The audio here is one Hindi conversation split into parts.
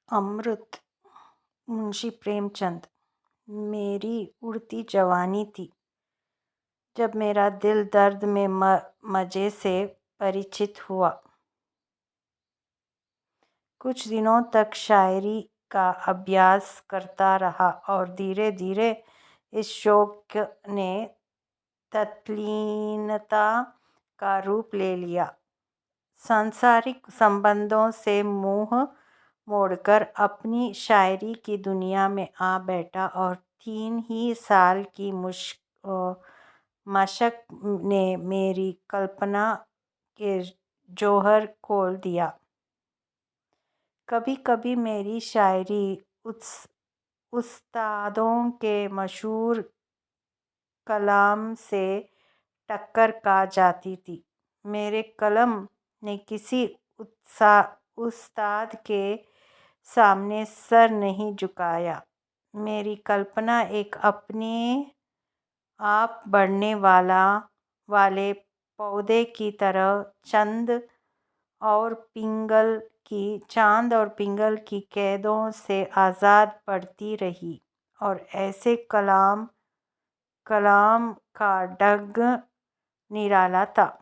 अमृत। मुंशी प्रेमचंद। मेरी उड़ती जवानी थी जब मेरा दिल दर्द में मजे से परिचित हुआ। कुछ दिनों तक शायरी का अभ्यास करता रहा और धीरे धीरे इस शौक ने तल्लीनता का रूप ले लिया। सांसारिक संबंधों से मुंह मोड़कर अपनी शायरी की दुनिया में आ बैठा और 3 ही साल की मशक ने मेरी कल्पना के जौहर खोल दिया। कभी कभी मेरी शायरी उस्तादों के मशहूर कलाम से टक्कर खा जाती थी। मेरे कलम ने किसी उस्ताद के सामने सर नहीं झुकाया। मेरी कल्पना एक अपने आप बढ़ने वाले पौधे की तरह चांद और पिंगल की कैदों से आज़ाद बढ़ती रही और ऐसे कलाम का ढंग निराला था।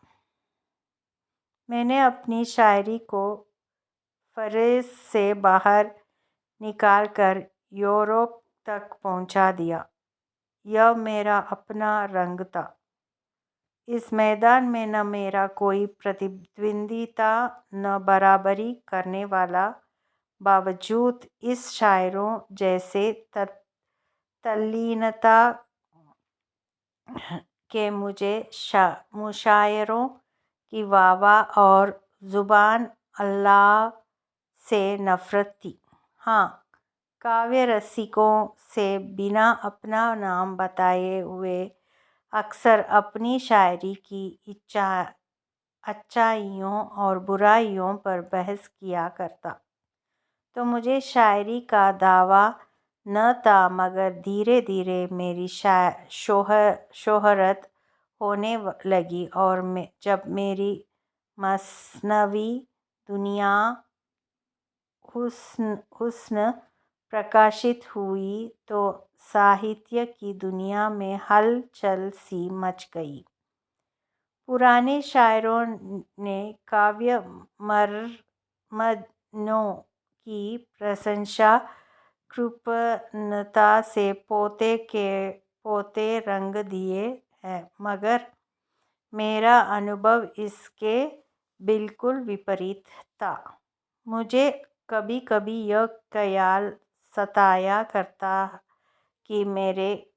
मैंने अपनी शायरी को फ़रांस से बाहर निकालकर यूरोप तक पहुंचा दिया। यह मेरा अपना रंग था। इस मैदान में न मेरा कोई प्रतिद्वंदी था, न बराबरी करने वाला। बावजूद इस शायरों जैसे तल्लीनता के मुझे मुशायरों की वाह और ज़ुबान अल्लाह से नफ़रत थी। हाँ, काव्य रसिकों से बिना अपना नाम बताए हुए अक्सर अपनी शायरी की अच्छाइयों और बुराइयों पर बहस किया करता। तो मुझे शायरी का दावा न था, मगर धीरे धीरे मेरी शोहरत होने लगी और जब मेरी मसनवी दुनिया हुस्न प्रकाशित हुई तो साहित्य की दुनिया में हलचल सी मच गई। पुराने शायरों ने काव्य मर्मज्ञों की प्रशंसा कृपणता से पोते के पोते रंग दिए हैं, मगर मेरा अनुभव इसके बिल्कुल विपरीत था। मुझे कभी कभी यह ख्याल सताया करता कि मेरे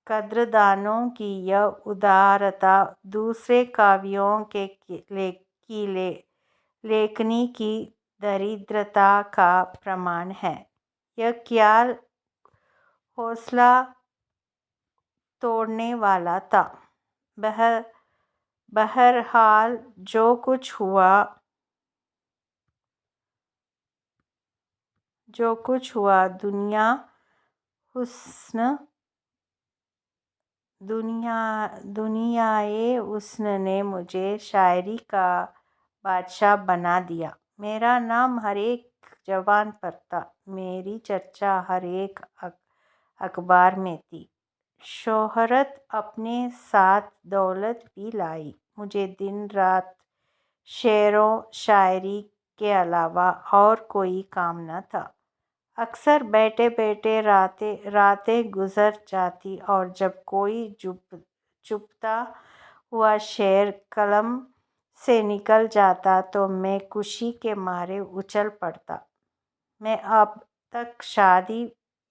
कद्रदानों की यह उदारता दूसरे कवियों की लेखनी की दरिद्रता का प्रमाण है। यह ख्याल हौसला तोड़ने वाला था। बहरहाल जो कुछ हुआ दुनियाए हुस्न ने मुझे शायरी का बादशाह बना दिया। मेरा नाम हर एक ज़बान पर था। मेरी चर्चा हर एक अखबार में थी। शोहरत अपने साथ दौलत भी लाई। मुझे दिन रात शेरो शायरी के अलावा और कोई काम न था। अक्सर बैठे बैठे रातें गुजर जाती और जब कोई चुभता हुआ शेर कलम से निकल जाता तो मैं खुशी के मारे उछल पड़ता। मैं अब तक शादी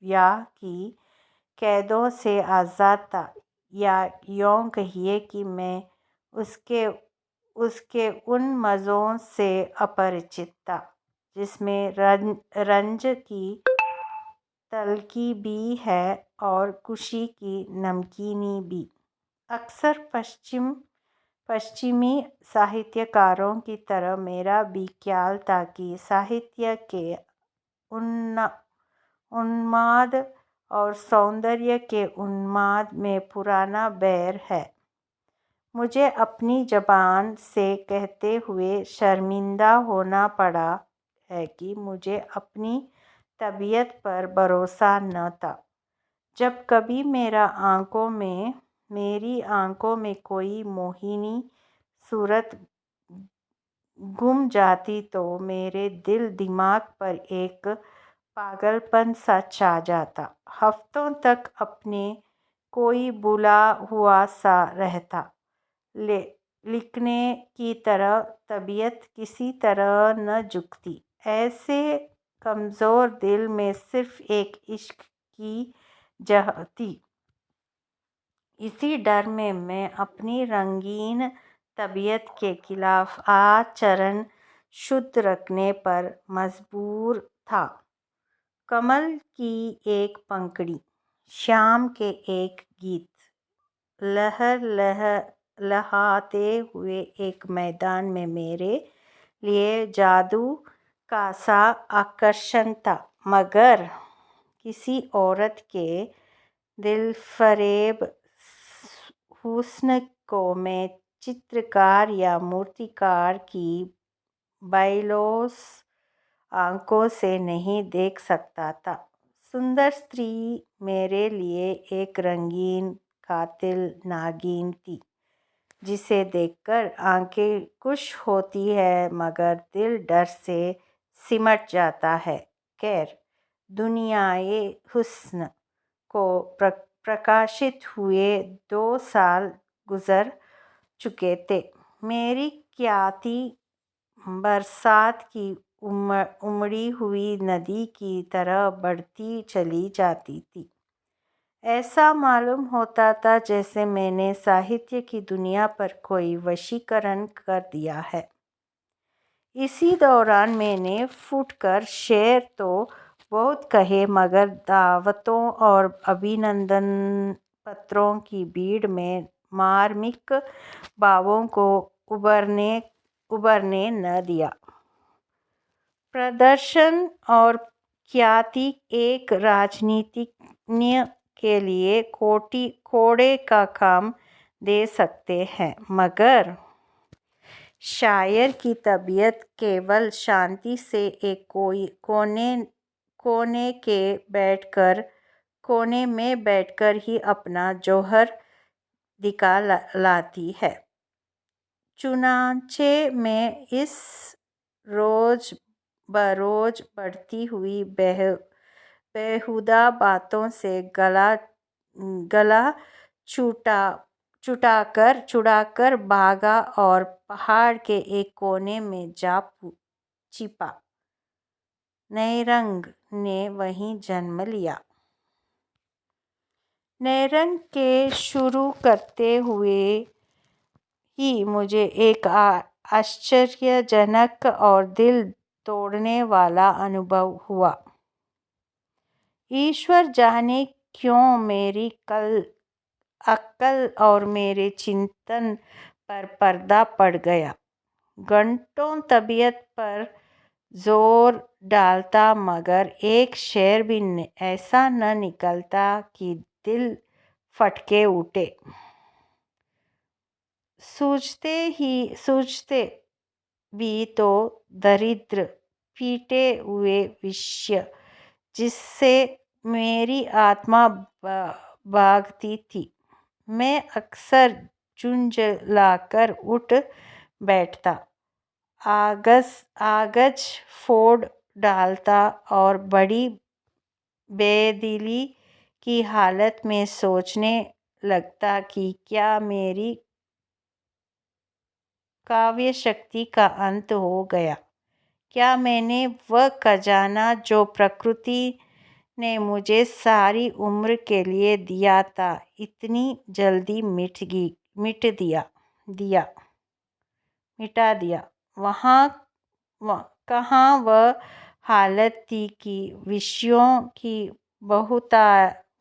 ब्याह की कैदों से आज़ाद था, या यूं कहिए कि मैं उसके उन मज़ों से अपरिचित था जिसमें रंज की तल्खी भी है और खुशी की नमकीनी भी। अक्सर पश्चिमी साहित्यकारों की तरह मेरा भी ख्याल था कि साहित्य के उन्माद और सौंदर्य के उन्माद में पुराना बैर है। मुझे अपनी ज़बान से कहते हुए शर्मिंदा होना पड़ा है कि मुझे अपनी तबीयत पर भरोसा न था। जब कभी मेरी आंखों में कोई मोहिनी सूरत गुम जाती तो मेरे दिल दिमाग पर एक पागलपन सा छा जाता। हफ्तों तक अपने कोई भूला हुआ सा रहता। लिखने की तरह तबीयत किसी तरह न झुकती। ऐसे कमज़ोर दिल में सिर्फ एक इश्क की जह थी। इसी डर में मैं अपनी रंगीन तबीयत के खिलाफ आचरण शुद्ध रखने पर मजबूर था। कमल की एक पंखुड़ी, शाम के एक गीत, लहलहाते हुए एक मैदान में मेरे लिए जादू का सा आकर्षण था। मगर किसी औरत के दिलफरेब हुस्न को मैं चित्रकार या मूर्तिकार की बाइलोस आंखों से नहीं देख सकता था। सुंदर स्त्री मेरे लिए एक रंगीन कातिल नागिन थी, जिसे देखकर आंखें खुश होती है मगर दिल डर से सिमट जाता है। खैर, दुनियाए हुस्न को प्रकाशित हुए 2 साल गुजर चुके थे। मेरी ख्याति बरसात की उमड़ी हुई नदी की तरह बढ़ती चली जाती थी। ऐसा मालूम होता था जैसे मैंने साहित्य की दुनिया पर कोई वशीकरण कर दिया है। इसी दौरान मैंने फूटकर शेर तो बहुत कहे मगर दावतों और अभिनंदन पत्रों की भीड़ में मार्मिक भावों को उभरने न दिया। प्रदर्शन और ख्याति एक राजनीतिज्ञ के लिए कोड़े का काम दे सकते हैं, मगर शायर की तबीयत केवल शांति से एक कोने में बैठकर ही अपना जौहर दिखा लाती है। चुनांचे मैं इस रोज बरोज बढ़ती हुई बेहुदा बातों से गला छुड़ाकर भागा और पहाड़ के एक कोने में जा छिपा। नैरंग ने वहीं जन्म लिया। नैरंग के शुरू करते हुए ही मुझे एक आश्चर्यजनक और दिल तोड़ने वाला अनुभव हुआ। ईश्वर जाने क्यों मेरी अक्ल और मेरे चिंतन पर पर्दा पड़ गया। घंटों तबीयत पर जोर डालता मगर एक शेर भी ऐसा न निकलता कि दिल फटके उठे। सूझते भी तो दरिद्र पीटे हुए विषय जिससे मेरी आत्मा भागती थी। मैं अक्सर झुंझलाकर उठ बैठता, आगज फोड़ डालता और बड़ी बेदिली की हालत में सोचने लगता कि क्या मेरी काव्य शक्ति का अंत हो गया। क्या मैंने वह खजाना जो प्रकृति ने मुझे सारी उम्र के लिए दिया था इतनी जल्दी मिटा दिया। कहाँ वह हालत थी कि विषयों की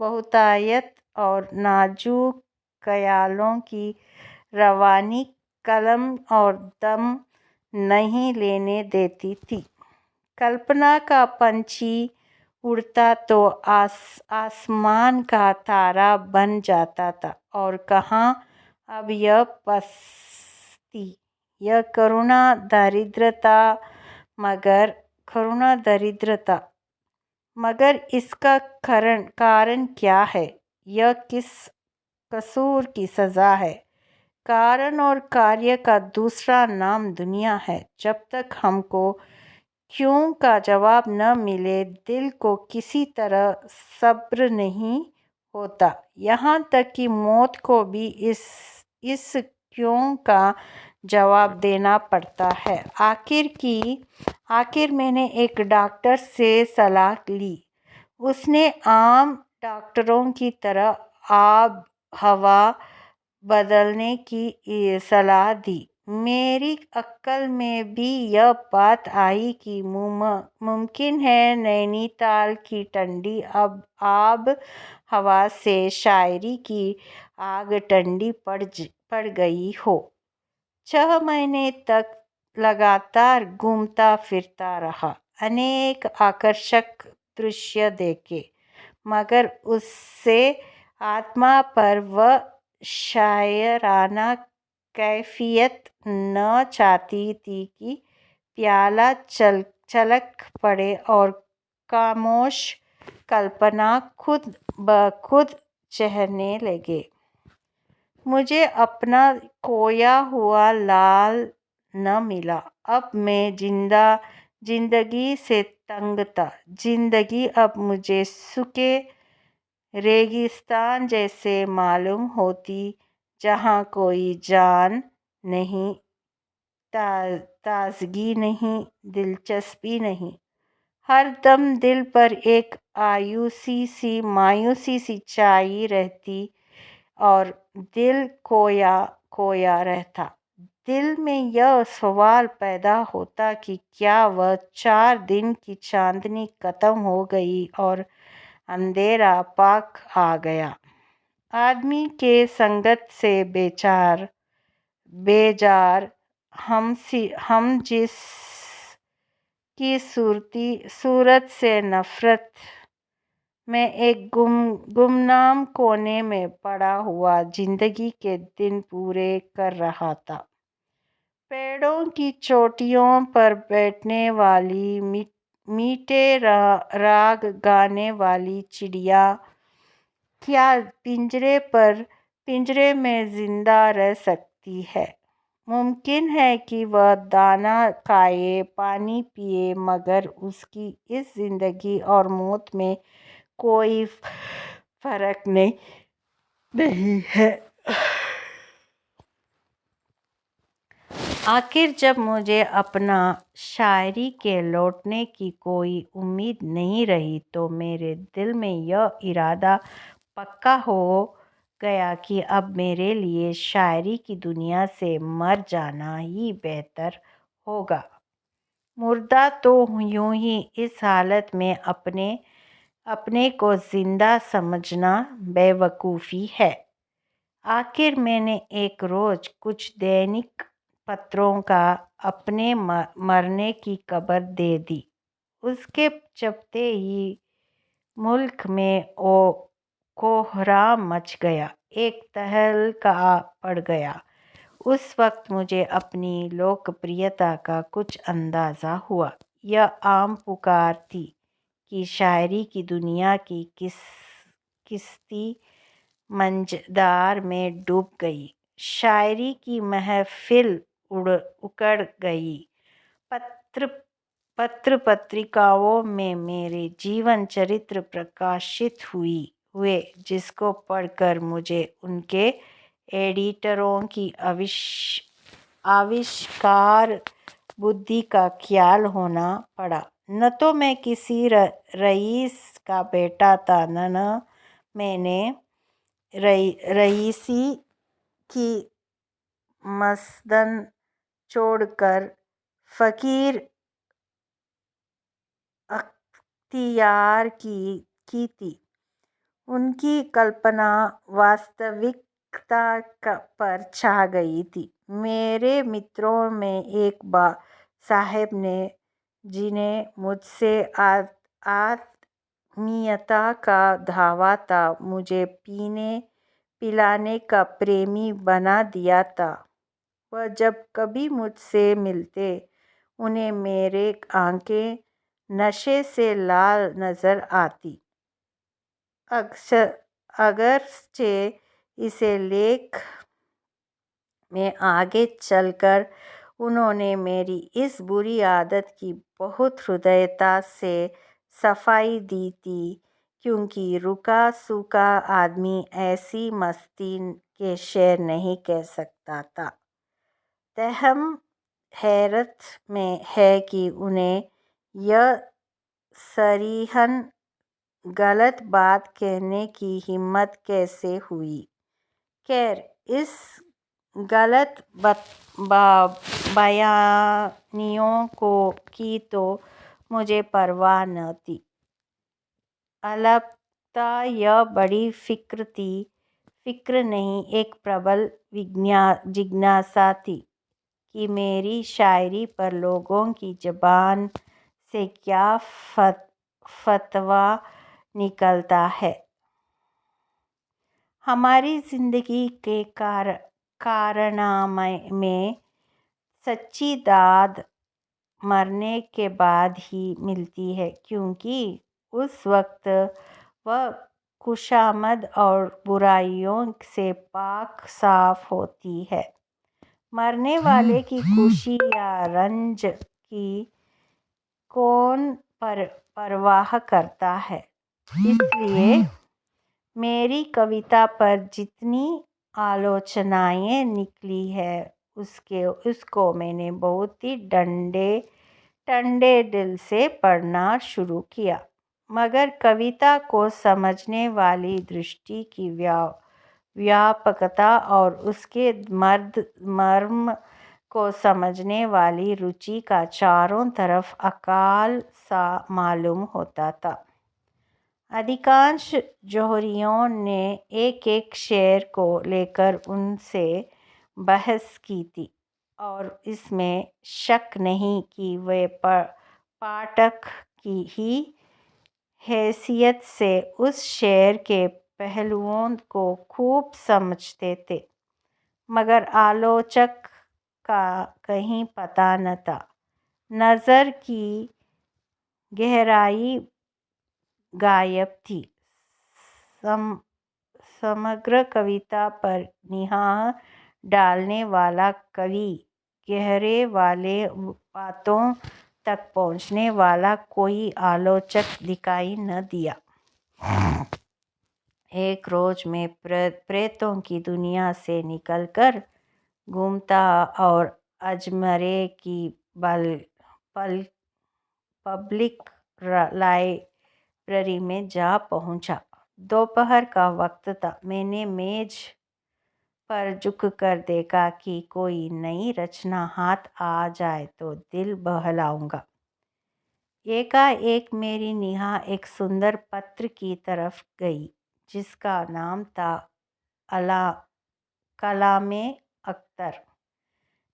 बहुतायत और नाजुक ख्यालों की रवानी कलम और दम नहीं लेने देती थी। कल्पना का पंछी उड़ता तो आसमान का तारा बन जाता था। और कहाँ अब यह पस्ती, यह करुणा दरिद्रता मगर इसका कारण क्या है? यह किस कसूर की सज़ा है? कारण और कार्य का दूसरा नाम दुनिया है। जब तक हमको क्यों का जवाब न मिले, दिल को किसी तरह सब्र नहीं होता। यहाँ तक कि मौत को भी इस क्यों का जवाब देना पड़ता है। आखिर मैंने एक डॉक्टर से सलाह ली। उसने आम डॉक्टरों की तरह आब हवा बदलने की सलाह दी। मेरी अक्ल में भी यह बात आई कि मुमकिन है नैनीताल की ठंडी अब आब हवा से शायरी की आग ठंडी पड़ गई हो। 6 महीने तक लगातार घूमता फिरता रहा, अनेक आकर्षक दृश्य देखे, मगर उससे आत्मा पर वह शायराना कैफियत न चाहती थी कि प्याला छलक पड़े और खामोश कल्पना खुद ब खुद चढ़ने लगे। मुझे अपना खोया हुआ लाल न मिला। अब मैं जिंदगी से तंग था। जिंदगी अब मुझे सूखे रेगिस्तान जैसे मालूम होती, जहाँ कोई जान नहीं, ताजगी नहीं, दिलचस्पी नहीं। हर दम दिल पर एक मायूसी सी छाई रहती और दिल खोया रहता। दिल में यह सवाल पैदा होता कि क्या वह 4 दिन की चांदनी खत्म हो गई और अंधेरा पाक आ गया। आदमी के संगत से बेजार हम जिस की सूरत से नफरत में एक गुमनाम कोने में पड़ा हुआ जिंदगी के दिन पूरे कर रहा था। पेड़ों की चोटियों पर बैठने वाली मीठे राग गाने वाली चिड़िया क्या पिंजरे में जिंदा रह सकती है? मुमकिन है कि वह दाना खाए, पानी पिए, मगर उसकी इस जिंदगी और मौत में कोई फर्क नहीं है। आखिर जब मुझे अपना शायरी के लौटने की कोई उम्मीद नहीं रही, तो मेरे दिल में यह इरादा पक्का हो गया कि अब मेरे लिए शायरी की दुनिया से मर जाना ही बेहतर होगा। मुर्दा तो यूं ही इस हालत में अपने को जिंदा समझना बेवकूफ़ी है। आखिर मैंने एक रोज़ कुछ दैनिक पत्रों का अपने मरने की खबर दे दी। उसके चलते ही मुल्क में कोहराम मच गया, एक तहलका पड़ गया। उस वक्त मुझे अपनी लोकप्रियता का कुछ अंदाज़ा हुआ। यह आम पुकार थी कि शायरी की दुनिया की किश्ती मंझधार में डूब गई। शायरी की महफिल उखड़ गई। पत्र पत्रिकाओं में मेरे जीवन चरित्र प्रकाशित हुए, जिसको पढ़कर मुझे उनके एडिटरों की आविष्कार बुद्धि का ख्याल होना पड़ा। न तो मैं किसी रईस का बेटा था, न मैंने रईसी की मसनद छोड़कर फ़कीर अख्तियार की थी। उनकी कल्पना वास्तविकता पर छा गई थी। मेरे मित्रों में एक साहब ने, जिन्हें मुझसे आत्मीयता का दावा था, मुझे पीने पिलाने का प्रेमी बना दिया था। वह जब कभी मुझसे मिलते, उन्हें मेरे आंखें नशे से लाल नज़र आती। अगरचे इसे लेख में आगे चलकर उन्होंने मेरी इस बुरी आदत की बहुत हृदयता से सफाई दी थी, क्योंकि रुका सूखा आदमी ऐसी मस्ती के शेर नहीं कह सकता था। तहम हैरत में है कि उन्हें यह सरीहन गलत बात कहने की हिम्मत कैसे हुई। खैर, इस गलत बयानियों की तो मुझे परवाह न थी। अलबत्ता यह बड़ी फिक्र नहीं, एक प्रबल जिज्ञासा थी कि मेरी शायरी पर लोगों की ज़बान से क्या फतवा निकलता है। हमारी ज़िंदगी के कारनामे में सच्ची दाद मरने के बाद ही मिलती है, क्योंकि उस वक्त वह खुशामद और बुराइयों से पाक साफ होती है। मरने वाले की खुशी या रंज की कौन परवाह करता है। इसलिए मेरी कविता पर जितनी आलोचनाएं निकली है उसको मैंने बहुत ही ठंडे दिल से पढ़ना शुरू किया। मगर कविता को समझने वाली दृष्टि की व्यापकता और उसके मर्म को समझने वाली रुचि का चारों तरफ अकाल सा मालूम होता था। अधिकांश जौहरियों ने एक शेर को लेकर उनसे बहस की थी, और इसमें शक नहीं कि वे पाठक की ही हैसियत से उस शेर के पहलुओं को खूब समझते थे, मगर आलोचक का कहीं पता न था। नज़र की गहराई गायब थी। समग्र कविता पर निगाह डालने वाला कवि, गहरे वाले बातों तक पहुँचने वाला कोई आलोचक दिखाई न दिया। एक रोज मैं प्रेतों की दुनिया से निकलकर घूमता और अजमेर की पब्लिक लाइब्रेरी में जा पहुंचा। दोपहर का वक्त था। मैंने मेज पर झुककर देखा कि कोई नई रचना हाथ आ जाए तो दिल बहलाऊंगा। एकाएक मेरी निगाह एक सुंदर पत्र की तरफ गई, जिसका नाम था कलामे अख्तर।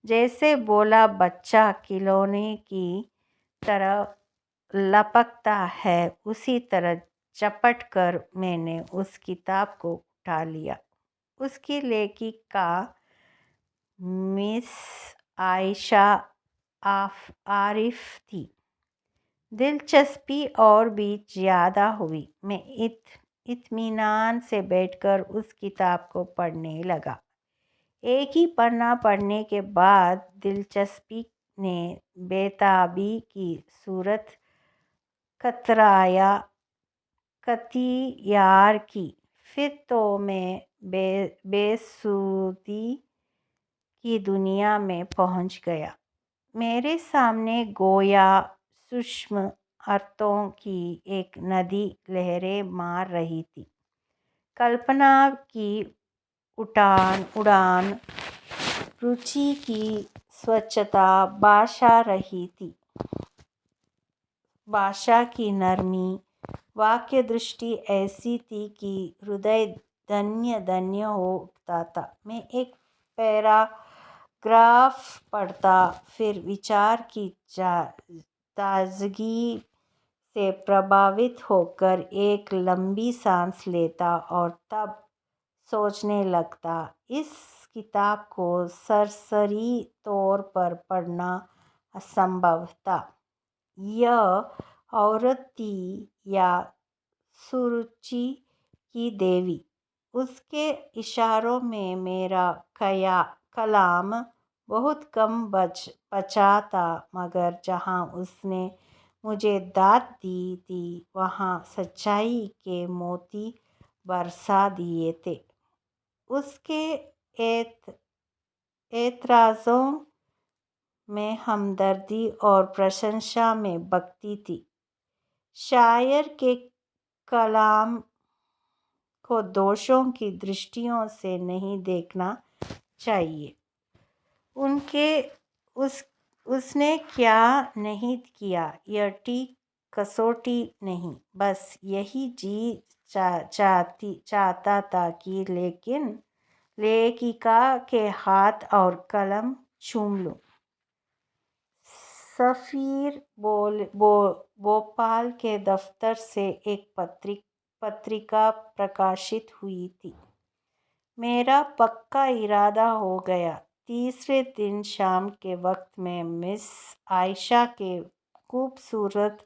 जैसे बोला बच्चा खिलौने की तरह लपकता है, उसी तरह झपट कर मैंने उस किताब को उठा लिया। उसकी लेखिका मिस आयशा आरिफ थी। दिलचस्पी और भी ज़्यादा हुई। मैं इत्मीनान से बैठकर उस किताब को पढ़ने लगा। एक ही पन्ना पढ़ने के बाद दिलचस्पी ने बेताबी की सूरत कतियार की। फिर तो मैं बेसुधी की दुनिया में पहुंच गया। मेरे सामने गोया सूक्ष्म अर्थों की एक नदी लहरें मार रही थी। कल्पना की उड़ान, रुचि की स्वच्छता, भाषा की नरमी, वाक्य दृष्टि ऐसी थी कि हृदय धन्य हो उठता था। मैं एक पैराग्राफ पढ़ता, फिर विचार की ताजगी से प्रभावित होकर एक लंबी सांस लेता और तब सोचने लगता, इस किताब को सरसरी तौर पर पढ़ना असंभव था। यह औरत थी या सुरुचि की देवी। उसके इशारों में मेरा कलाम बहुत कम बचा था, मगर जहाँ उसने मुझे दाद दी थी वहाँ सच्चाई के मोती बरसा दिए थे। उसके एतराज़ों में हमदर्दी और प्रशंसा में भक्ति थी। शायर के कलाम को दोषों की दृष्टियों से नहीं देखना चाहिए। उसने क्या नहीं किया, यह ठीक कसौटी नहीं। बस यही जी चाहता था कि लेखिका के हाथ और कलम चूम लूं। सफ़ीर भोपाल के दफ्तर से एक पत्रिका प्रकाशित हुई थी। मेरा पक्का इरादा हो गया। तीसरे दिन शाम के वक्त मैं मिस आयशा के खूबसूरत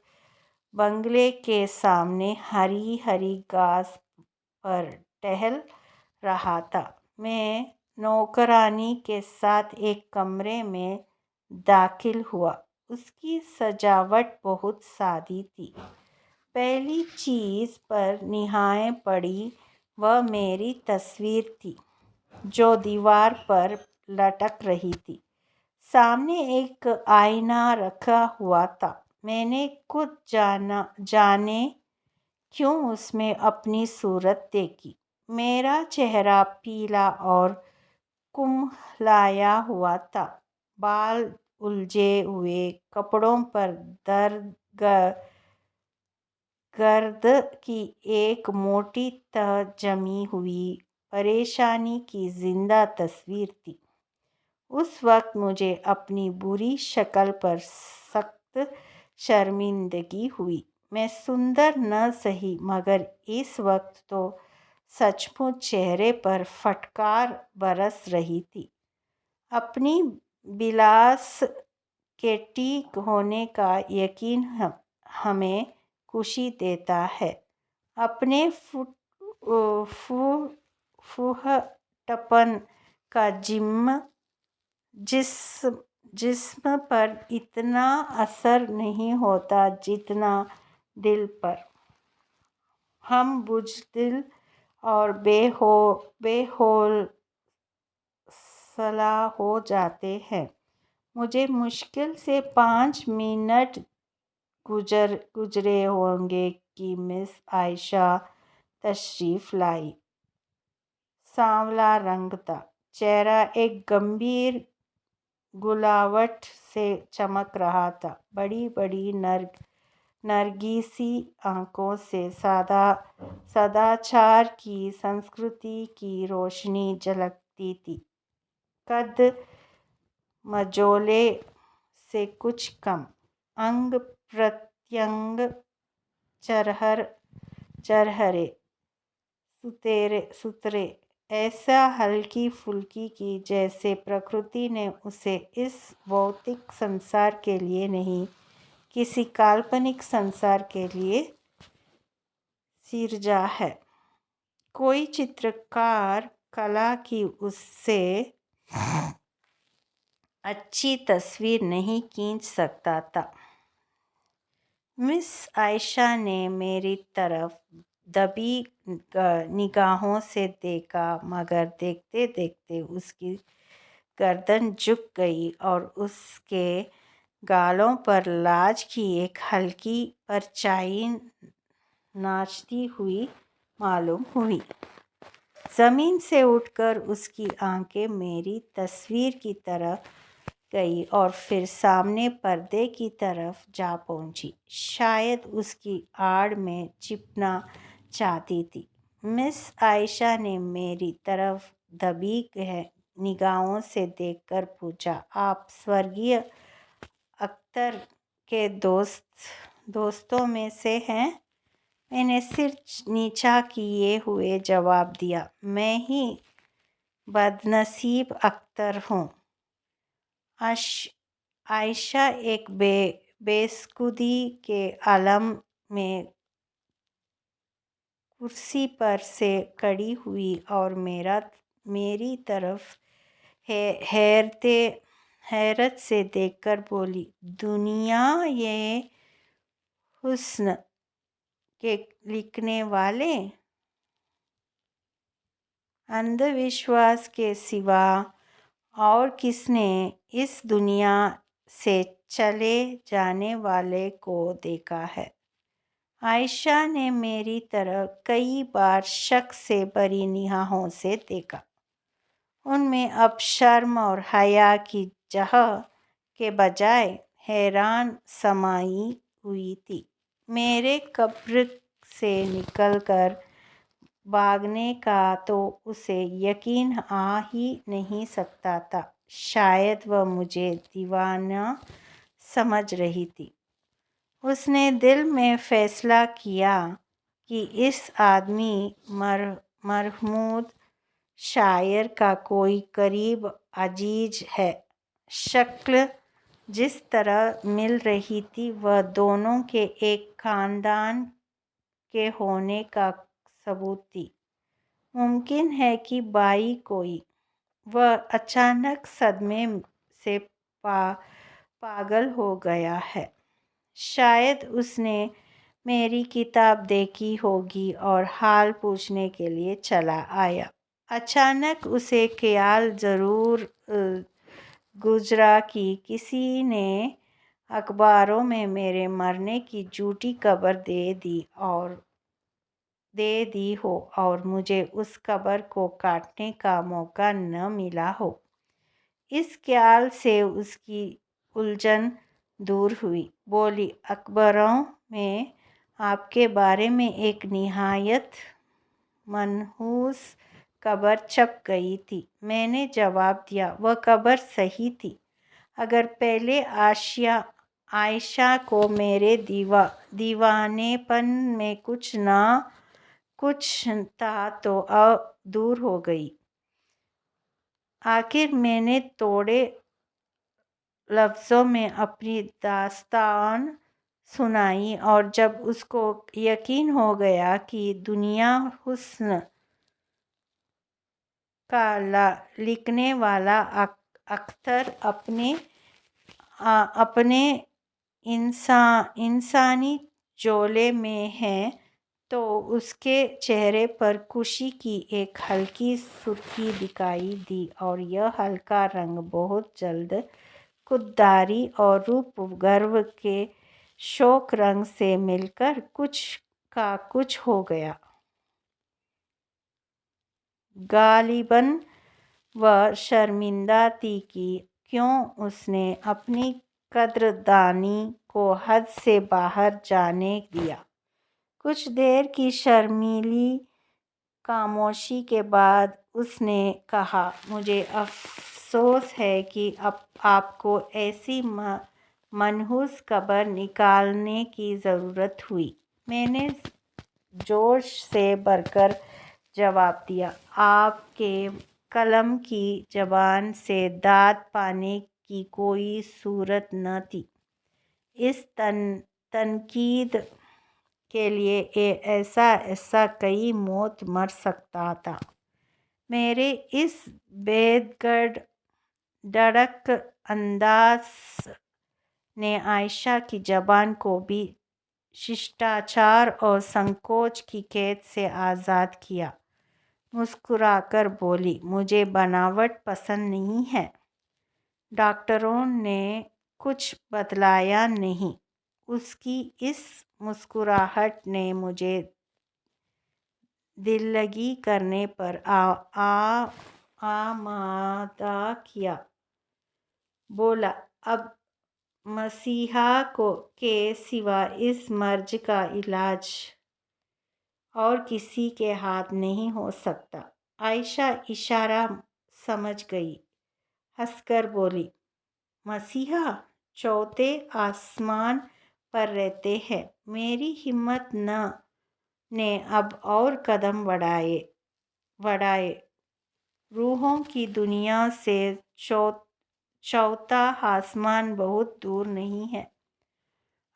बंगले के सामने हरी हरी घास पर टहल रहा था। मैं नौकरानी के साथ एक कमरे में दाखिल हुआ। उसकी सजावट बहुत सादी थी। पहली चीज़ पर निगाहें पड़ी वह मेरी तस्वीर थी, जो दीवार पर लटक रही थी। सामने एक आईना रखा हुआ था। मैंने खुद जाने क्यों उसमें अपनी सूरत देखी। मेरा चेहरा पीला और कुम्हलाया हुआ था। बाल उलझे हुए, कपड़ों पर गर्द की एक मोटी तह जमी हुई परेशानी की जिंदा तस्वीर थी। उस वक्त मुझे अपनी बुरी शक्ल पर सख्त शर्मिंदगी हुई। मैं सुंदर न सही, मगर इस वक्त तो सचमुच चेहरे पर फटकार बरस रही थी। अपनी बिलास के ठीक होने का यकीन हमें खुशी देता है। अपने फूहड़पन का जिस्म पर इतना असर नहीं होता जितना दिल पर। हम बुज़दिल और बेहौसला हो जाते हैं। मुझे मुश्किल से 5 मिनट गुजरे होंगे कि मिस आयशा तशरीफ़ लाई। सांवला रंग था। चेहरा एक गंभीर गुलावट से चमक रहा था। बड़ी बड़ी नरगिसी आंखों से सदाचार की संस्कृति की रोशनी झलकती थी। कद मझोले से कुछ कम, अंग प्रत्यंग चरहरे सुतरे, ऐसा हल्की फुल्की की जैसे प्रकृति ने उसे इस भौतिक संसार के लिए नहीं, किसी काल्पनिक संसार के लिए सिरजा है। कोई चित्रकार कला की उससे अच्छी तस्वीर नहीं खींच सकता था। मिस आयशा ने मेरी तरफ दबी निगाहों से देखा, मगर देखते देखते उसकी गर्दन झुक गई और उसके गालों पर लाज की एक हल्की परछाई नाचती हुई मालूम हुई। ज़मीन से उठकर उसकी आंखें मेरी तस्वीर की तरफ गई और फिर सामने पर्दे की तरफ जा पहुंची। शायद उसकी आड़ में छिपना चाहती थी। मिस आयशा ने मेरी तरफ दबी निगाहों से देखकर पूछा, आप स्वर्गीय अख्तर के दोस्तों में से हैं? मैंने सिर नीचा किए हुए जवाब दिया, मैं ही बदनसीब अख्तर हूँ। आयशा एक बेसुधी के आलम में कुर्सी पर से खड़ी हुई और मेरी तरफ हैरत से देखकर बोली, दुनिया ये हुस्न के लिखने वाले अंधविश्वास के सिवा और किसने इस दुनिया से चले जाने वाले को देखा है। आयशा ने मेरी तरफ कई बार शक से भरी निगाहों से देखा। उनमें अब शर्म और हया की जगह के बजाय हैरान समाई हुई थी। मेरे कब्र से निकलकर भागने का तो उसे यकीन आ ही नहीं सकता था। शायद वह मुझे दीवाना समझ रही थी। उसने दिल में फैसला किया कि इस आदमी मरहूम शायर का कोई करीब अजीज है। शक्ल जिस तरह मिल रही थी वह दोनों के एक खानदान के होने का सबूत थी। मुमकिन है कि बाई कोई वह अचानक सदमे से पागल हो गया है। शायद उसने मेरी किताब देखी होगी और हाल पूछने के लिए चला आया। अचानक उसे ख्याल ज़रूर गुजरा कि किसी ने अखबारों में मेरे मरने की झूठी खबर दे दी हो और मुझे उस खबर को काटने का मौका न मिला हो। इस ख्याल से उसकी उलझन दूर हुई। बोली, अखबारों में आपके बारे में एक निहायत मनहूस खबर छप गई थी। मैंने जवाब दिया, वह खबर सही थी। अगर पहले आयशा को मेरे दीवानेपन में कुछ था तो अब दूर हो गई। आखिर मैंने थोड़े लफ्ज़ों में अपनी दास्तान सुनाई और जब उसको यकीन हो गया कि दुनिया हुस्न का लिखने वाला अख्तर अपने इंसानी जोले में है तो उसके चेहरे पर खुशी की एक हल्की सुर्खी दिखाई दी और यह हल्का रंग बहुत जल्द खुददारी और रूप गर्व के शोक रंग से मिलकर कुछ का कुछ हो गया। गालिबन वह शर्मिंदा थी कि क्यों उसने अपनी कद्रदानी को हद से बाहर जाने दिया। कुछ देर की शर्मीली खामोशी के बाद उसने कहा, मुझे अफसोस है कि अब आपको ऐसी मनहूस खबर निकालने की ज़रूरत हुई। मैंने जोश से भरकर जवाब दिया, आपके कलम की ज़बान से दाद पाने की कोई सूरत न थी। इस तनकीद के लिए ऐसा कई मौत मर सकता था। मेरे इस धड़क अंदाज ने आयशा की ज़बान को भी शिष्टाचार और संकोच की कैद से आज़ाद किया। मुस्कुराकर बोली, मुझे बनावट पसंद नहीं है। डॉक्टरों ने कुछ बतलाया नहीं। उसकी इस मुस्कुराहट ने मुझे दिल्लगी करने पर आमादा किया। बोला, अब मसीहा के सिवा इस मर्ज का इलाज और किसी के हाथ नहीं हो सकता। आयशा इशारा समझ गई। हंसकर बोली, मसीहा चौथे आसमान पर रहते हैं। मेरी हिम्मत ने अब और कदम बढ़ाए। रूहों की दुनिया से चौथा आसमान बहुत दूर नहीं है।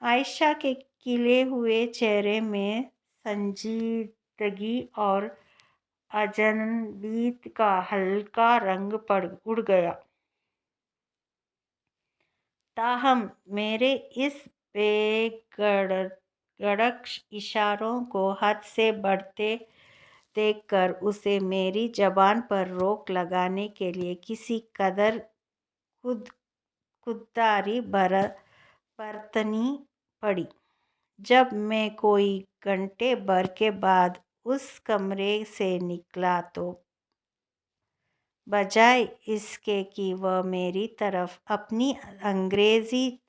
आयशा के खिले हुए चेहरे में संजीदगी और अजनबीत का हल्का रंग उड़ गया। ताहम मेरे इस बेगड़क इशारों को हद से बढ़ते देखकर उसे मेरी ज़बान पर रोक लगाने के लिए किसी कदर खुददारी बरतनी पड़ी। जब मैं कोई घंटे भर के बाद उस कमरे से निकला तो बजाय इसके कि वह मेरी तरफ अपनी अंग्रेज़ी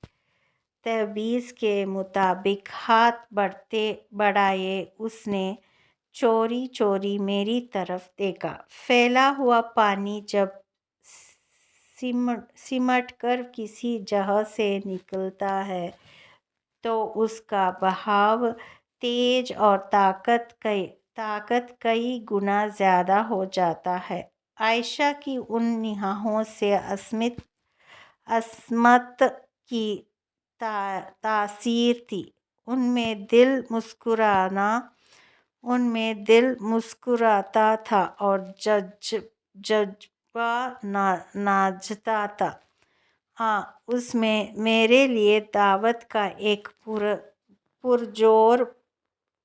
तहवीज़ के मुताबिक हाथ बढ़ाए उसने चोरी चोरी मेरी तरफ देखा। फैला हुआ पानी जब सिमट कर किसी जगह से निकलता है तो उसका बहाव तेज और ताकत कई गुना ज़्यादा हो जाता है। आयशा की उन निगाहों से असमत की तासीर थी। उनमें दिल मुस्कुराता था और जज्बा नाचता था। हाँ, उसमें मेरे लिए दावत का एक पुरजोर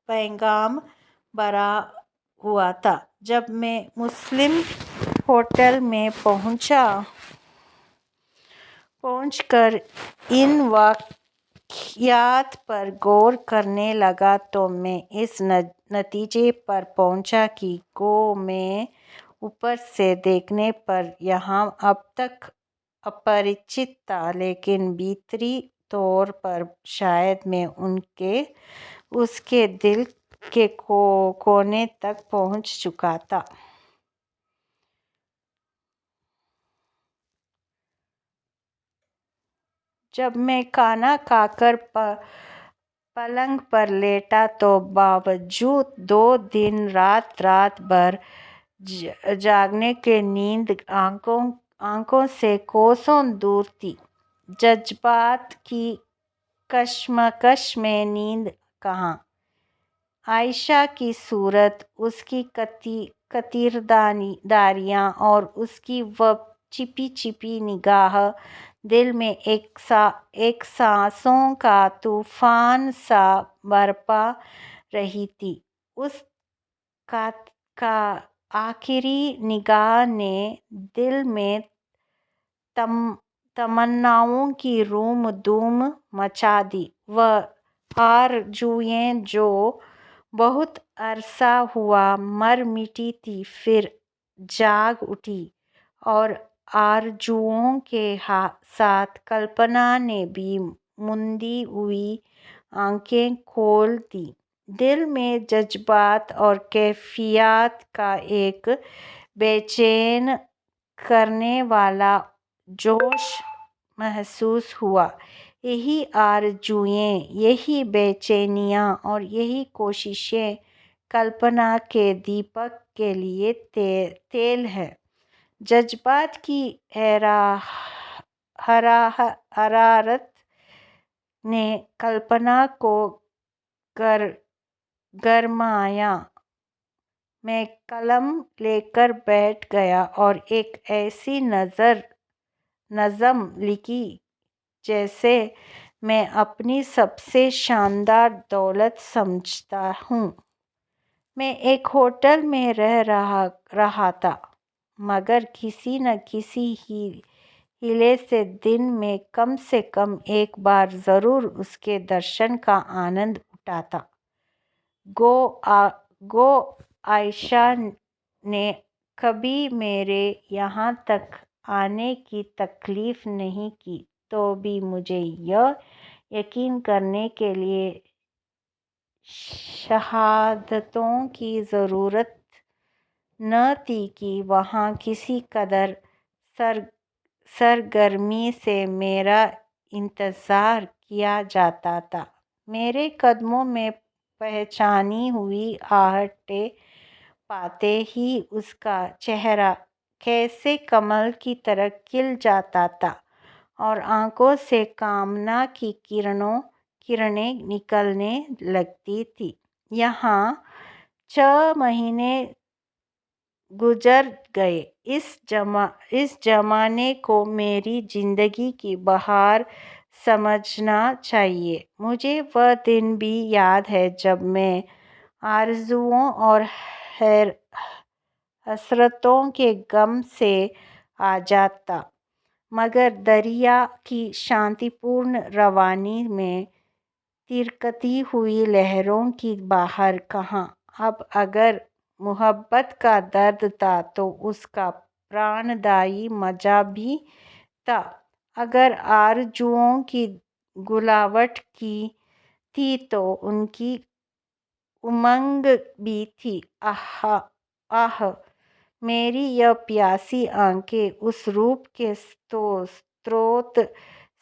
पैगाम भरा हुआ था। जब मैं मुस्लिम होटल में पहुंचकर इन वाक़यात पर गौर करने लगा तो मैं इस नतीजे पर पहुंचा कि गो मैं ऊपर से देखने पर यहाँ अब तक अपरिचित था, लेकिन भीतरी तौर पर शायद मैं उसके दिल के कोने तक पहुंच चुका था। जब मैं खाना खाकर पलंग पर लेटा तो बावजूद 2 दिन रात भर जागने के नींद आंखों से कोसों दूर थी। जज्बात की कशमकश में नींद कहाँ। आयशा की सूरत, उसकी कतीरदारियाँ और उसकी वह छिपी छिपी निगाह दिल में एक सांसों का तूफान सा बरपा रही थी। उस का आखिरी निगाह ने दिल में तमन्नाओं की रूम धूम मचा दी। वह आरज़ुएं जो बहुत अरसा हुआ मर मिटी थी फिर जाग उठी और आरज़ुओं के साथ कल्पना ने भी मुंदी हुई आंखें खोल दी। दिल में जज्बात और कैफियत का एक बेचैन करने वाला जोश महसूस हुआ। यही आरज़ुएं, यही बेचैनियाँ और यही कोशिशें कल्पना के दीपक के लिए तेल है। जज्बात की हरारत ने कल्पना को गरमाया। मैं कलम लेकर बैठ गया और एक ऐसी नज़म लिखी जैसे मैं अपनी सबसे शानदार दौलत समझता हूँ। मैं एक होटल में रह रहा था, मगर किसी न किसी हीले से दिन में कम से कम एक बार ज़रूर उसके दर्शन का आनंद उठाता। गो आयशा ने कभी मेरे यहाँ तक आने की तकलीफ़ नहीं की, तो भी मुझे यह यकीन करने के लिए शहादतों की ज़रूरत न थी कि वहाँ किसी कदर सरगर्मी से मेरा इंतज़ार किया जाता था। मेरे कदमों में पहचानी हुई आहटें पाते ही उसका चेहरा कैसे कमल की तरह खिल जाता था और आंखों से कामना की किरणों किरणें निकलने लगती थी। यहाँ 6 महीने गुजर गए। इस ज़माने को मेरी ज़िंदगी की बहार समझना चाहिए। मुझे वह दिन भी याद है जब मैं आरज़ुओं और हसरतों के गम से आज़ाद था, मगर दरिया की शांतिपूर्ण रवानी में तिरकती हुई लहरों की बहार कहाँ। अब अगर मोहब्बत का दर्द था तो उसका प्राणदायी मज़ा भी था। अगर आरज़ुओं की गुलावट की थी तो उनकी उमंग भी थी। आह, मेरी यह प्यासी आंखें उस रूप के स्रोत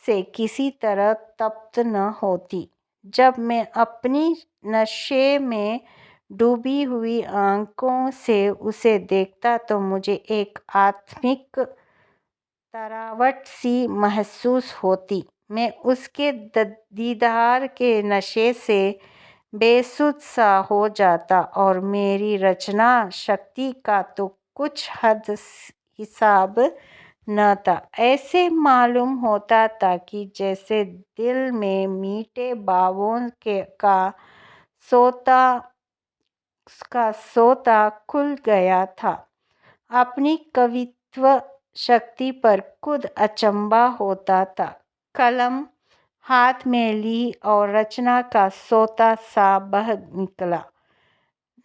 से किसी तरह तप्त न होती। जब मैं अपनी नशे में डूबी हुई आंखों से उसे देखता तो मुझे एक आत्मिक तरावट सी महसूस होती। मैं उसके दीदार के नशे से बेसुध सा हो जाता और मेरी रचना शक्ति का तो कुछ हद हिसाब न था। ऐसे मालूम होता था कि जैसे दिल में मीठे बावों का सोता खुल गया था। अपनी कवित्व शक्ति पर खुद अचंभा होता था। कलम हाथ में ली और रचना का सोता सा बह निकला।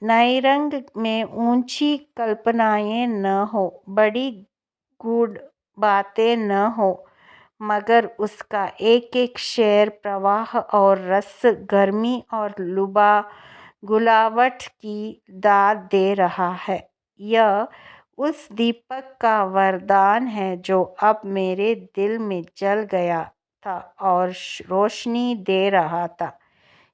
नैरंग में ऊंची कल्पनाएं न हो, बड़ी गूढ़ बातें न हो, मगर उसका एक एक शेर प्रवाह और रस, गर्मी और गुलावट की दाद दे रहा है। यह उस दीपक का वरदान है जो अब मेरे दिल में जल गया था और रोशनी दे रहा था।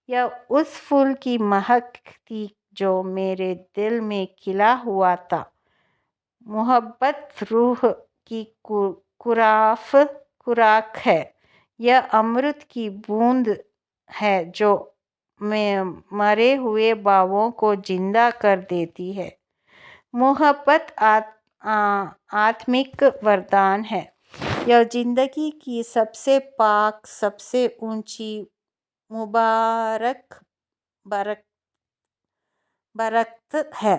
यह उस फूल की महक थी जो मेरे दिल में खिला हुआ था। मोहब्बत रूह की खुराक है। यह अमृत की बूंद है जो मरे हुए बावों को जिंदा कर देती है। मोहब्बत आत्मिक वरदान है। यह जिंदगी की सबसे पाक, सबसे ऊंची मुबारक बरकत है।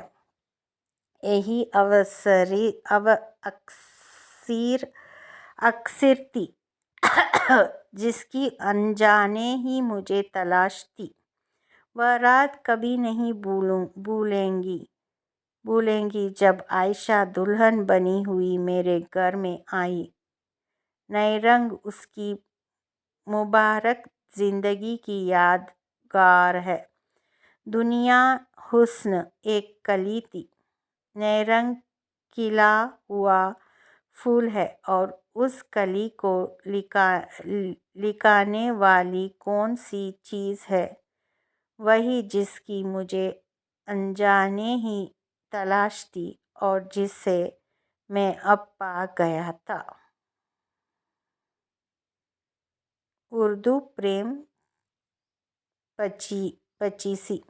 यही अक्सर थी जिसकी अनजाने ही मुझे तलाश थी। वह रात कभी नहीं भूलेंगी जब आयशा दुल्हन बनी हुई मेरे घर में आई। नैरंग उसकी मुबारक जिंदगी की यादगार है। दुनिया हुस्न एक कली थी। नैरंग खिला हुआ फूल है और उस कली को लिकाने वाली कौन सी चीज़ है? वही जिसकी मुझे अनजाने ही तलाश थी और जिसे मैं अब पा गया था। उर्दू प्रेम 25